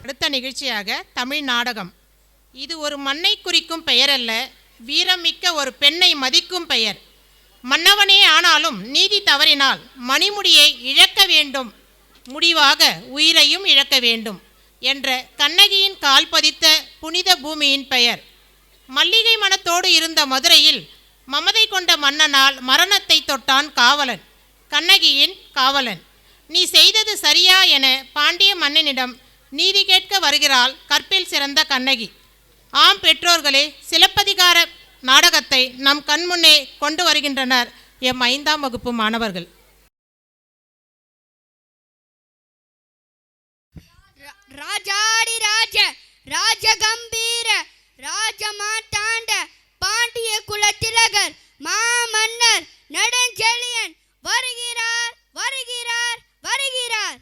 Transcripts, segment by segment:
அடுத்த நிகழ்ச்சியாக தமிழ் நாடகம். இது ஒரு மண்ணை குறிக்கும் பெயர் அல்ல, வீரமிக்க ஒரு பெண்ணை மதிக்கும் பெயர். மன்னவனே ஆனாலும் நீதி தவறினால் மணிமுடியை இழக்க வேண்டும், முடிவாக உயிரையும் இழக்க வேண்டும் என்ற கண்ணகியின் கால் பதித்த புனித பூமியின் பெயர். மல்லிகை மனத்தோடு இருந்த மதுரையில் மமதை கொண்ட மன்னனால் மரணத்தை தொட்டான் காவலன், கண்ணகியின் காவலன். நீ செய்தது சரியா என பாண்டிய மன்னனிடம் நீதி கேட்க வருகிறாள் கற்பில் சிறந்த கண்ணகி. ஆம் பெற்றோர்களே, சிலப்பதிகார நாடகத்தை நம் கண்முன்னே கொண்டு வருகின்றனர் எம் 5ஆம் வகுப்பு மாணவர்கள். ராஜாடி ராஜ ராஜகம்பீர ராஜமாட்டாண்ட பாண்டிய குலத்திலகர் மாமன்னர் நெடுஞ்செழியன் வருகிறார் வருகிறார் வருகிறார்.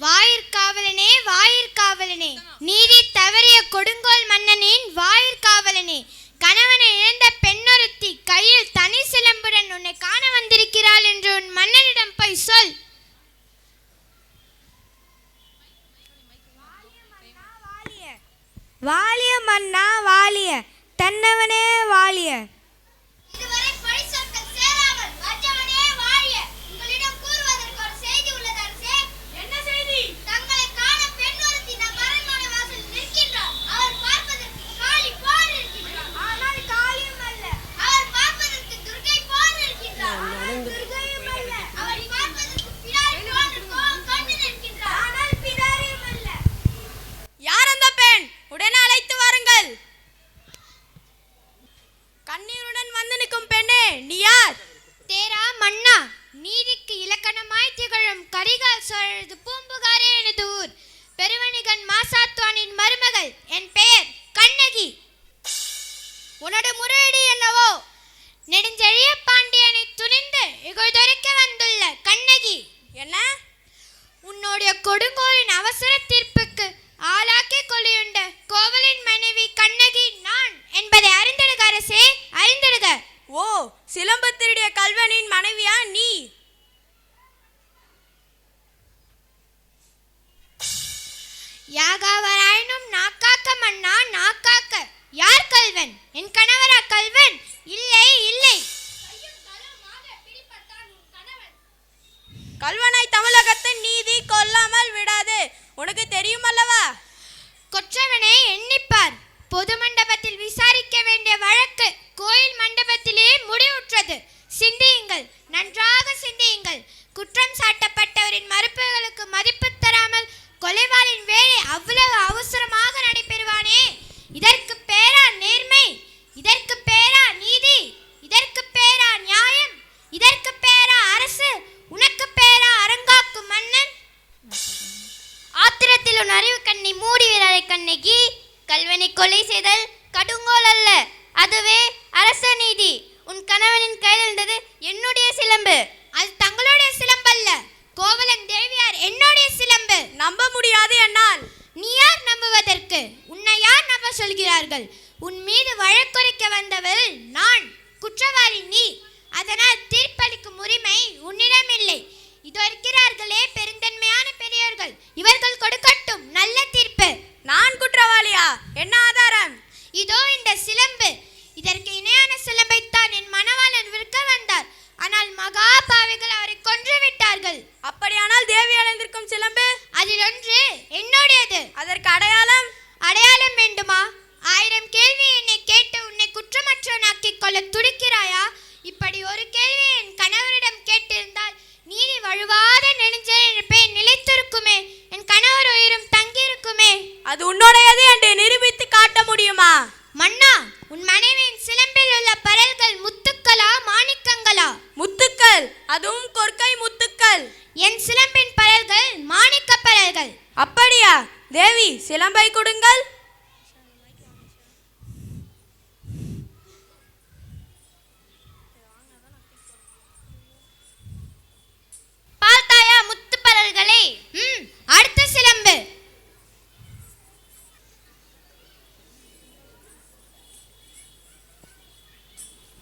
வாயிற்காவலனே வாயிற்காவலனே, நீதி தவறிய கொடுங்கோல் மன்னனின் வாயிற்காவலனே, கணவனை இழந்த பெண்ணொருத்தி கையில் தனி சிலம்புடன் உன்னை காண வந்திருக்கிறாள் என்று உன் மன்னனிடம் போய் சொல். வாலிய மன்னா வாலிய, தன்னவனே வாலிய. கண்ணீருடன் வந்து நிற்கும் பெண்ணே, நீ யார்? தேரா மன்னா, நீதிக்கு இலக்கணமாய் திகழும் கரிகால் சோழரது பூம்புகாரே எனது ஊர். பெருவணிகன் மாசாத்துவானின் மருமகள். என் பெயர் கண்ணகி. உனது முறையீடு என்னவோ? நெடுஞ்செழிய பாண்டியனை துணிந்து இகழ்தொறிக்க வந்துள்ள கண்ணகி. என்ன? உன்னுடைய கொடுங்கோலின் அவசர தீர்ப்புக்கு ஆளாக்கி கொலையுண்ட கோவலின் மனைவி கண்ணகி நான் என்பதை அறிந்திடுக அரசே, அறிந்திடுக. ஓ, சிலம்பு திருடிய கல்வனின் மனைவியா நீ? யாகாவராயினும் நாக்காக்க மன்னா, நாக்காக்க. யார் கல்வன்? என் கணவரா கல்வன்? இல்லை இல்லை. கல்வனை தமிழகத்தின் நீதி கொல்லாமல் விடாது, உனக்கு தெரியும் அல்லவா? கொற்றவனை எண்ணிப்பார். பொது மண்டபத்தில் விசாரிக்க வேண்டிய வழக்கு கோயில் மண்டபத்திலே முடிவுற்றது. சிந்தியுங்கள், நன்றாக சிந்தியுங்கள். குற்றம் சாட்டப்பட்டவரின் மறுப்புகளுக்கு மதிப்பு தராமல் கொலைவாளின் வேலை அவ்வளவு அவசரமாக நடைபெறுவானே, இதற்கு பேரா நேர்மை? இதற்கு பேரா நீதி? இதற்கு பேரா நியாயம்? இதற்கு பேரா அரசு? உனக்கு பேரா அரங்காக்கும் மன்னன்? ஆத்திரத்தில் உன் அறிவு கண்ணை மூடி விடாதே கண்ணகி. கல்வனை கொலை செய்தல் கடுங்கோல் அல்ல, அதுவே அரச நீதி. உன் கணவனின் கையில் இருந்தது என்னுடைய சிலம்பு, அது தங்களுடைய சிலம்பல்ல. கோவலன் தேவியார் என்னுடைய சிலம்பு. நம்ப முடியாது என்னால். நீ யார் நம்புவதற்கு? உன்னை யார் நம்ப சொல்கிறார்கள்? உன் மீது வழக்குரைக்க வந்தவள் நான், குற்றவாளி நீ. அதனால் தீர்ப்பளிக்கும் உரிமை உன்னிடம் இல்லை. இதோ இருக்கிறார்களே பெருந்தன்மையான பெரியவர்கள், இவர்கள் கொடுக்கட்டும் நல்ல தீர்ப்பு. நான் குற்றவாளியா? என்ன ஆதாரம்? இதோ இந்த சிலம்பு. இதற்கு இணையான சிலம்பைத்தான் என் மணவாளன் விற்க வந்தார். ஆனால் மகா பாவிகள் அவரை கொன்று விட்டார்கள். அப்படியானால் தேவி அணிந்திருக்கும் சிலம்பு? அதில் ஒன்று என்னுடையது. அதற்கு அடையாளம்? அடையாளம் வேண்டுமா? 1000 கேள்வி என்னை கேட்டு உன்னை குற்றமற்றவனாக்கிக் கொள்ள துடிக்கிறாயா? இப்படி ஒரு கேள்வி என் கணவரிடம் கொற்கை முத்துக்கள். என் சிலம்பின் பரல்கள் மாணிக்க பரல்கள். அப்படியா? தேவி, சிலம்பை கொடுங்கள். பார்த்தாயா முத்து பரல்களே? அடுத்த சிலம்பு.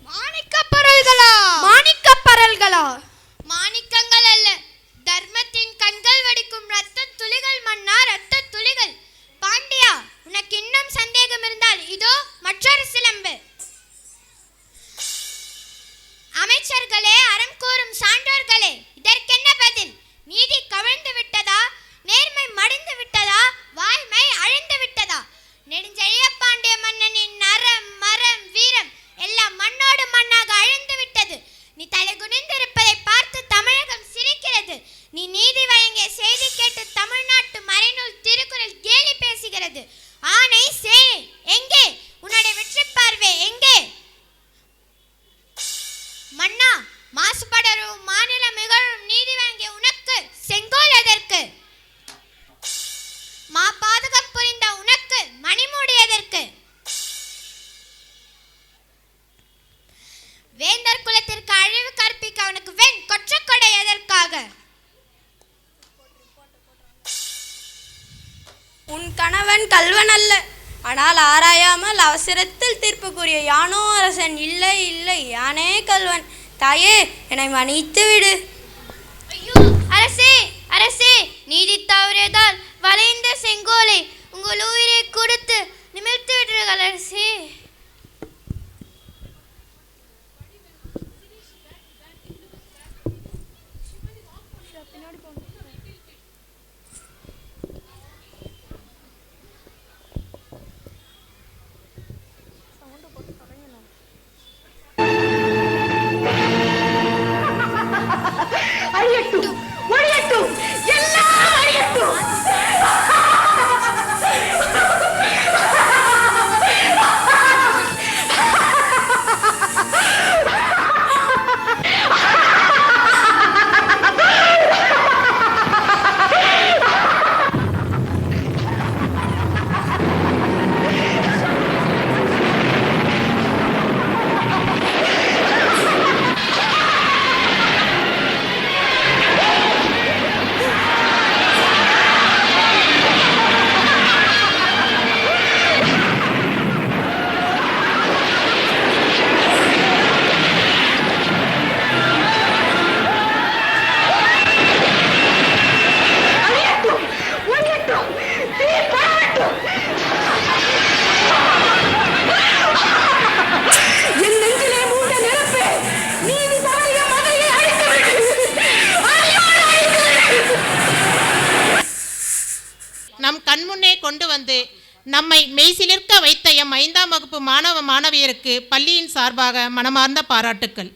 மாணிக்கப்பரல்களா? மாணிக்கப்பரல்களா? மாணிக்கங்கள் அல்ல, தர்மத்தின் கண்கள் வடிக்கும் ரத்த துளிகள் மன்னா, ரத்த துளிகள். பாண்டியா, உனக்கு இன்னும் சந்தேகம் இருந்தால் இதோ மற்றொரு சிலம்பு. அமைச்சர்களே, அறம் கூறும் சான்றோர்களே, இதற்கென்ன பதில்? நீதி கவிழ்ந்து விட்டதா? நேர்மை மடிந்து விட்டதா? வாய்மை அழிந்து விட்டதா? நெடுஞ்செழிய பாண்டிய மன்னனின் அறம் மரம் வீரம் எல்லாம் மண்ணோடு மண்ணாக அழிந்து விட்டது. நீ தலை குனிந்திருப்பதை பார்த்து தமிழகம் சிரிக்கிறது. நீ நீதி வழங்கிய செய்தி கேட்டு தமிழ்நாட்டு மறைநூல் திருக்குறள் கேலி பேசுகிறது. ஆணை சேனை எங்கே? உன்னுடைய வெற்றி பார்வை எங்கே? மன்னா, மாசுபடரும் மாநிலம் மிகழும் நீதி வழங்கிய உனக்கு செங்கோல் எதற்கு? மா பாதகம் புரிந்த உனக்கு மணிமூடி எதற்கு? வேந்தர் குலத்திற்கு அழிவு கற்பிக்க அவனுக்கு வெண் கொற்றக்கொடை எதற்காக? உன் கணவன் கல்வன் அல்ல. ஆனால் ஆராயாமல் அவசரத்தில் தீர்ப்பு கூறிய யானோ அரசன். இல்லை இல்லை, யானே கல்வன். தாயே, என்னை மன்னித்து விடு. ஐயோ அரசே, அரசே, நீதி தவறியதால் வளைந்த செங்கோலை உங்கள் உயிரை கொடுத்து நிமிர்த்து விடுங்கள் அரசே. நம் கண்முன்னே கொண்டு வந்து நம்மை மெய்சிலிர்க்க வைத்த எம் 5ஆம் வகுப்பு மாணவ மாணவியருக்கு பள்ளியின் சார்பாக மனமார்ந்த பாராட்டுக்கள்.